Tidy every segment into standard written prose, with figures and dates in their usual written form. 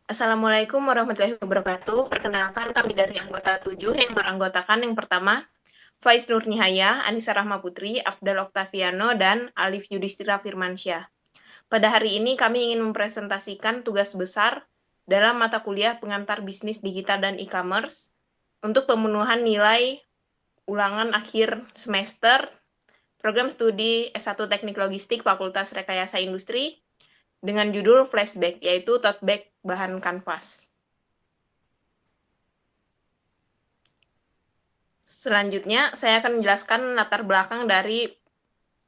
Assalamualaikum warahmatullahi wabarakatuh. Perkenalkan kami dari anggota 7 yang beranggotakan yang pertama, Faiz Nur Nihaya, Anissa Rahma Putri, Afdal Oktaviano, dan Alif Yudhistira Firmansyah. Pada hari ini kami ingin mempresentasikan tugas besar dalam mata kuliah pengantar bisnis digital dan e-commerce untuk pemenuhan nilai ulangan akhir semester program studi S1 Teknik Logistik Fakultas Rekayasa Industri dengan judul Flashback, yaitu tote bag bahan kanvas. Selanjutnya, saya akan menjelaskan latar belakang dari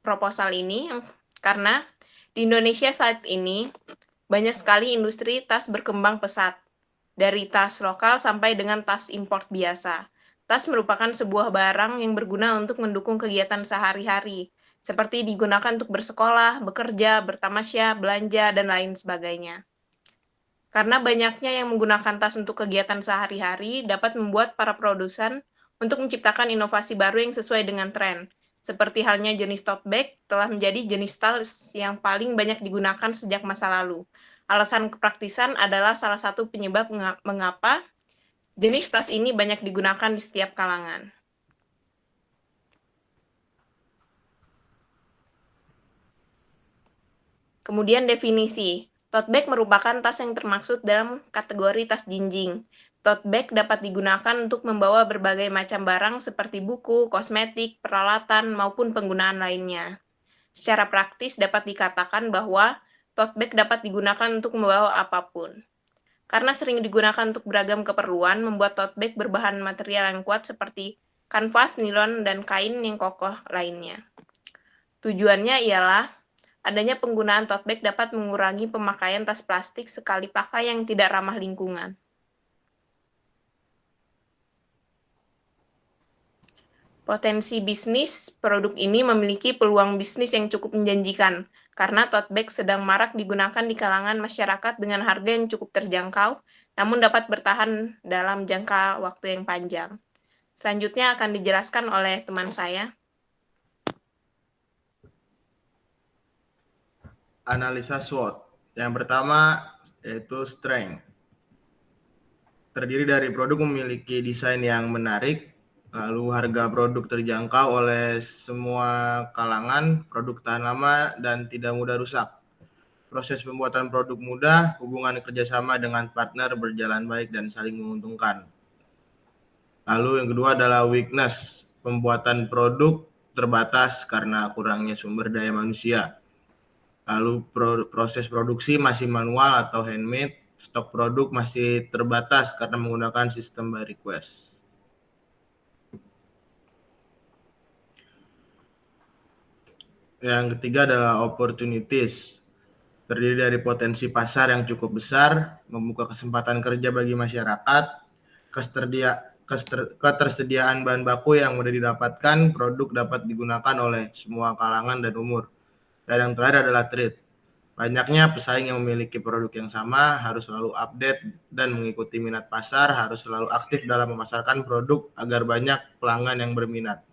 proposal ini, karena di Indonesia saat ini banyak sekali industri tas berkembang pesat, dari tas lokal sampai dengan tas impor biasa. Tas merupakan sebuah barang yang berguna untuk mendukung kegiatan sehari-hari, seperti digunakan untuk bersekolah, bekerja, bertamasya, belanja, dan lain sebagainya. Karena banyaknya yang menggunakan tas untuk kegiatan sehari-hari dapat membuat para produsen untuk menciptakan inovasi baru yang sesuai dengan tren. Seperti halnya jenis tote bag telah menjadi jenis tas yang paling banyak digunakan sejak masa lalu. Alasan kepraktisan adalah salah satu penyebab mengapa jenis tas ini banyak digunakan di setiap kalangan. Kemudian definisi. Tote bag merupakan tas yang termaksud dalam kategori tas jinjing. Tote bag dapat digunakan untuk membawa berbagai macam barang seperti buku, kosmetik, peralatan, maupun penggunaan lainnya. Secara praktis dapat dikatakan bahwa tote bag dapat digunakan untuk membawa apapun. Karena sering digunakan untuk beragam keperluan, membuat tote bag berbahan material yang kuat seperti kanvas, nilon, dan kain yang kokoh lainnya. Tujuannya ialah adanya penggunaan tote bag dapat mengurangi pemakaian tas plastik sekali pakai yang tidak ramah lingkungan. Potensi bisnis produk ini memiliki peluang bisnis yang cukup menjanjikan, karena tote bag sedang marak digunakan di kalangan masyarakat dengan harga yang cukup terjangkau, namun dapat bertahan dalam jangka waktu yang panjang. Selanjutnya akan dijelaskan oleh teman saya. Analisa SWOT. Yang pertama yaitu strength. Terdiri dari produk memiliki desain yang menarik, lalu harga produk terjangkau oleh semua kalangan, produk tahan lama dan tidak mudah rusak. Proses pembuatan produk mudah, hubungan kerjasama dengan partner berjalan baik dan saling menguntungkan. Lalu yang kedua adalah weakness. Pembuatan produk terbatas karena kurangnya sumber daya manusia. Lalu proses produksi masih manual atau handmade, stok produk masih terbatas karena menggunakan sistem by request. Yang ketiga adalah opportunities. Terdiri dari potensi pasar yang cukup besar, membuka kesempatan kerja bagi masyarakat, ketersediaan bahan baku yang mudah didapatkan, produk dapat digunakan oleh semua kalangan dan umur. Dan yang terakhir adalah trade. Banyaknya pesaing yang memiliki produk yang sama, harus selalu update dan mengikuti minat pasar, harus selalu aktif dalam memasarkan produk agar banyak pelanggan yang berminat.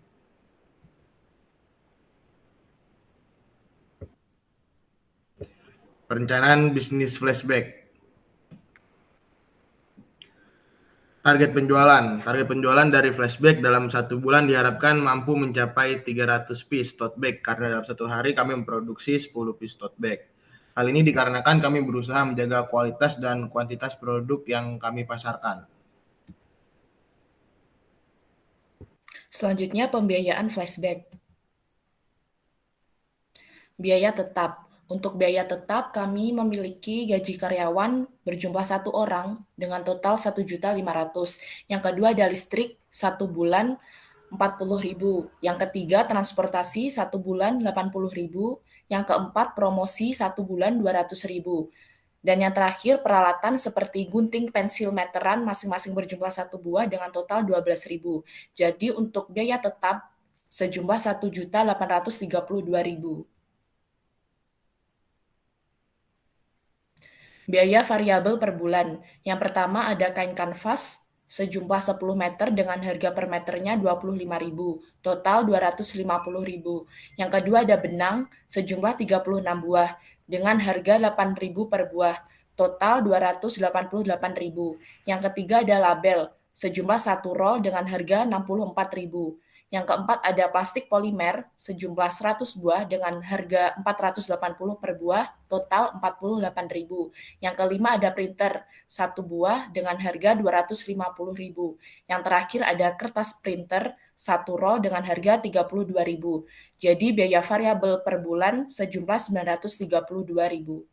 Perencanaan bisnis flashback. Target penjualan dari flashback dalam 1 bulan diharapkan mampu mencapai 300 piece tote bag, karena dalam 1 hari kami memproduksi 10 piece tote bag. Hal ini dikarenakan kami berusaha menjaga kualitas dan kuantitas produk yang kami pasarkan. Selanjutnya, pembiayaan flashback. Biaya tetap. Untuk biaya tetap, kami memiliki gaji karyawan berjumlah 1 orang dengan total 1.500.000. Yang kedua ada listrik 1 bulan 40.000. Yang ketiga transportasi 1 bulan 80.000. Yang keempat promosi 1 bulan 200.000. Dan yang terakhir peralatan seperti gunting, pensil, meteran masing-masing berjumlah 1 buah dengan total 12.000. Jadi untuk biaya tetap sejumlah 1.832.000. Biaya variabel per bulan. Yang pertama ada kain kanvas sejumlah 10 meter dengan harga per meternya 25.000, total 250.000. Yang kedua ada benang sejumlah 36 buah dengan harga 8.000 per buah, total 288.000. Yang ketiga ada label, sejumlah 1 roll dengan harga 64.000. Yang keempat ada plastik polimer sejumlah 100 buah dengan harga 480 per buah, total 48.000. Yang kelima ada printer 1 buah dengan harga 250.000. Yang terakhir ada kertas printer 1 roll dengan harga 32.000. Jadi biaya variabel per bulan sejumlah 932.000.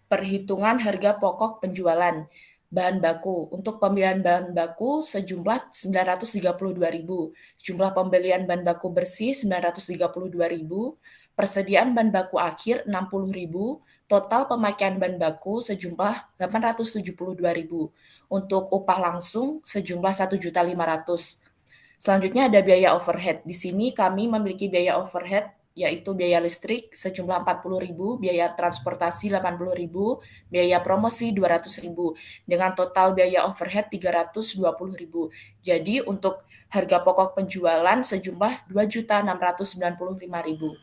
Perhitungan harga pokok penjualan bahan baku. Untuk pembelian bahan baku sejumlah 932.000, jumlah pembelian bahan baku bersih 932.000, persediaan bahan baku akhir 60.000, total pemakaian bahan baku sejumlah 872.000. Untuk upah langsung sejumlah 1.500.000. Selanjutnya ada biaya overhead. Di sini kami memiliki biaya overhead yaitu biaya listrik sejumlah 40.000, biaya transportasi 80.000, biaya promosi 200.000, dengan total biaya overhead 320.000. Jadi untuk harga pokok penjualan sejumlah 2.695.000.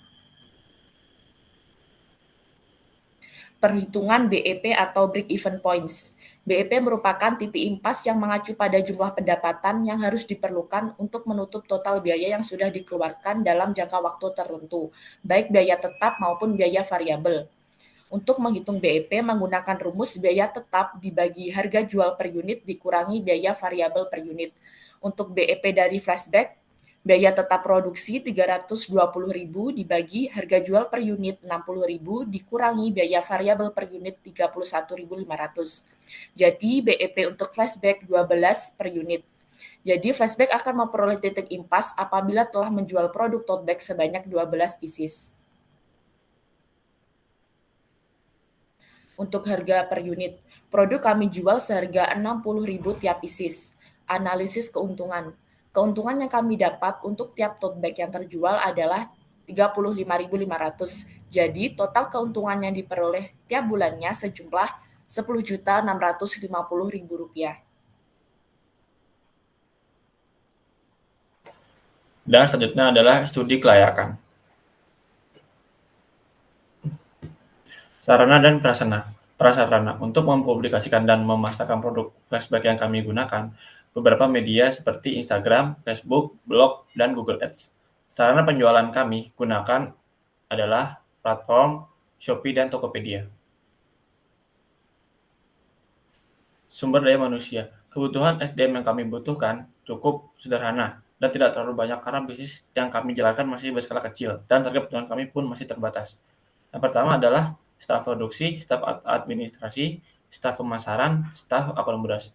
Perhitungan BEP atau break even points. BEP merupakan titik impas yang mengacu pada jumlah pendapatan yang harus diperlukan untuk menutup total biaya yang sudah dikeluarkan dalam jangka waktu tertentu, baik biaya tetap maupun biaya variabel. Untuk menghitung BEP menggunakan rumus biaya tetap dibagi harga jual per unit dikurangi biaya variabel per unit. Untuk BEP dari flashback, biaya tetap produksi 320.000 dibagi harga jual per unit 60.000 dikurangi biaya variabel per unit 31.500. Jadi BEP untuk flashback 12 per unit. Jadi flashback akan memperoleh titik impas apabila telah menjual produk tote bag sebanyak 12 pieces. Untuk harga per unit, produk kami jual seharga 60.000 tiap pieces. Analisis keuntungan. Keuntungan yang kami dapat untuk tiap tote bag yang terjual adalah 35.500. Jadi total keuntungan yang diperoleh tiap bulannya sejumlah 10.650.000 rupiah. Dan selanjutnya adalah studi kelayakan. Sarana dan prasarana untuk mempublikasikan dan memasarkan produk flashback yang kami gunakan beberapa media seperti Instagram, Facebook, blog, dan Google Ads. Sarana penjualan kami gunakan adalah platform Shopee dan Tokopedia. Sumber daya manusia. Kebutuhan SDM yang kami butuhkan cukup sederhana dan tidak terlalu banyak karena bisnis yang kami jalankan masih berskala kecil dan target kebutuhan kami pun masih terbatas. Yang pertama adalah staf produksi, staf administrasi, staf pemasaran, staf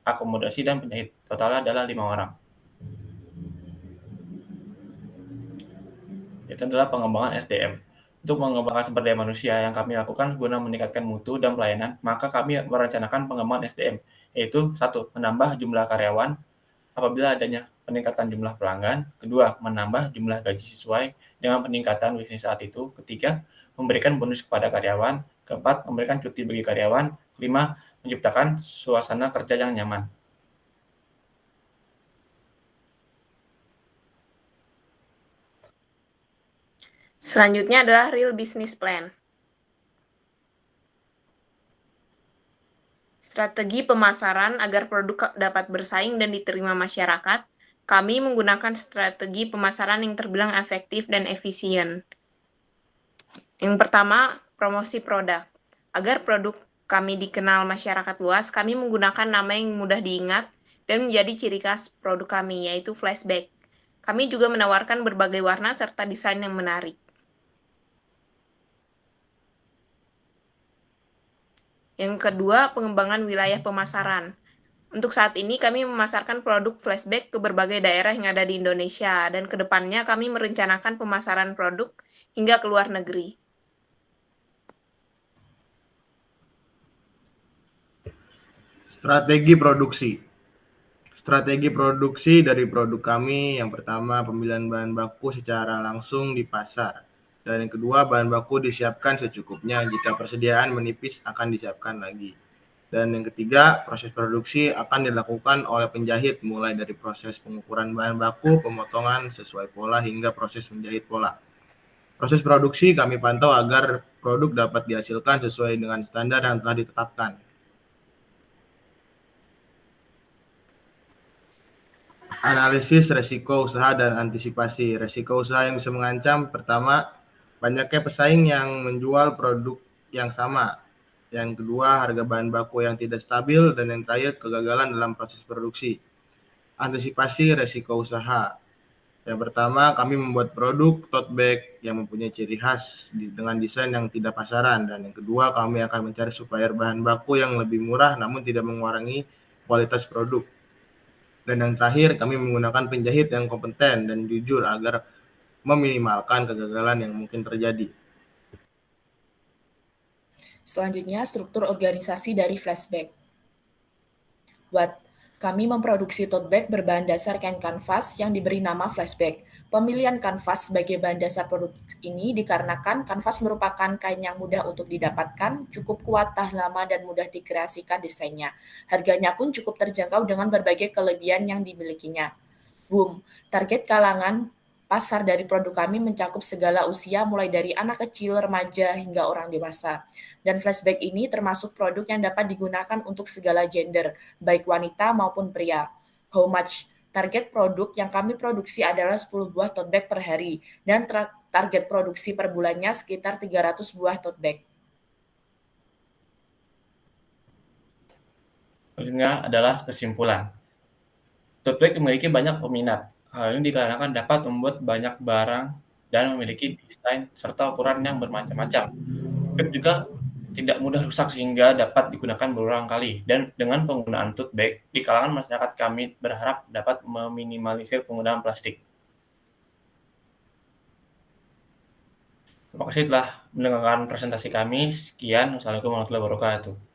akomodasi, dan penjahit. Totalnya adalah 5 orang. Itu adalah pengembangan SDM. Untuk mengembangkan sumber daya manusia yang kami lakukan guna meningkatkan mutu dan pelayanan, maka kami merencanakan pengembangan SDM, yaitu 1. Menambah jumlah karyawan apabila adanya peningkatan jumlah pelanggan. 2. Menambah jumlah gaji sesuai dengan peningkatan bisnis saat itu. 3. Memberikan bonus kepada karyawan. 4. Memberikan cuti bagi karyawan. 5. Menciptakan suasana kerja yang nyaman. Selanjutnya adalah real business plan. Strategi pemasaran agar produk dapat bersaing dan diterima masyarakat. Kami menggunakan strategi pemasaran yang terbilang efektif dan efisien. Yang pertama, promosi produk. Agar produk kami dikenal masyarakat luas, kami menggunakan nama yang mudah diingat dan menjadi ciri khas produk kami, yaitu flashback. Kami juga menawarkan berbagai warna serta desain yang menarik. Yang kedua, pengembangan wilayah pemasaran. Untuk saat ini, kami memasarkan produk flashback ke berbagai daerah yang ada di Indonesia, dan ke depannya kami merencanakan pemasaran produk hingga ke luar negeri. Strategi produksi. Strategi produksi dari produk kami, yang pertama pemilihan bahan baku secara langsung di pasar. Dan yang kedua, bahan baku disiapkan secukupnya, jika persediaan menipis akan disiapkan lagi. Dan yang ketiga, proses produksi akan dilakukan oleh penjahit, mulai dari proses pengukuran bahan baku, pemotongan sesuai pola, hingga proses menjahit pola. Proses produksi kami pantau agar produk dapat dihasilkan sesuai dengan standar yang telah ditetapkan. Analisis resiko usaha dan antisipasi. Resiko usaha yang bisa mengancam, pertama, banyaknya pesaing yang menjual produk yang sama. Yang kedua, harga bahan baku yang tidak stabil. Dan yang terakhir, kegagalan dalam proses produksi. Antisipasi resiko usaha. Yang pertama, kami membuat produk tote bag yang mempunyai ciri khas dengan desain yang tidak pasaran. Dan yang kedua, kami akan mencari supplier bahan baku yang lebih murah namun tidak mengurangi kualitas produk. Dan yang terakhir, kami menggunakan penjahit yang kompeten dan jujur agar meminimalkan kegagalan yang mungkin terjadi. Selanjutnya, struktur organisasi dari flashback. Kami memproduksi tote bag berbahan dasar kain kanvas yang diberi nama flashback. Pemilihan kanvas sebagai bahan dasar produk ini dikarenakan kanvas merupakan kain yang mudah untuk didapatkan, cukup kuat, tahan lama, dan mudah dikreasikan desainnya. Harganya pun cukup terjangkau dengan berbagai kelebihan yang dimilikinya. Boom, target kalangan pasar dari produk kami mencakup segala usia mulai dari anak kecil, remaja, hingga orang dewasa. Dan flashback ini termasuk produk yang dapat digunakan untuk segala gender, baik wanita maupun pria. How much? Target produk yang kami produksi adalah 10 buah tote bag per hari, dan target produksi per bulannya sekitar 300 buah tote bag. Selanjutnya adalah kesimpulan. Tote bag memiliki banyak peminat. Hal ini dikarenakan dapat membuat banyak barang dan memiliki desain serta ukuran yang bermacam-macam. Tote bag juga tidak mudah rusak sehingga dapat digunakan berulang kali. Dan dengan penggunaan tote bag, di kalangan masyarakat kami berharap dapat meminimalisir penggunaan plastik. Terima kasih telah mendengarkan presentasi kami. Sekian. Wassalamualaikum warahmatullahi wabarakatuh.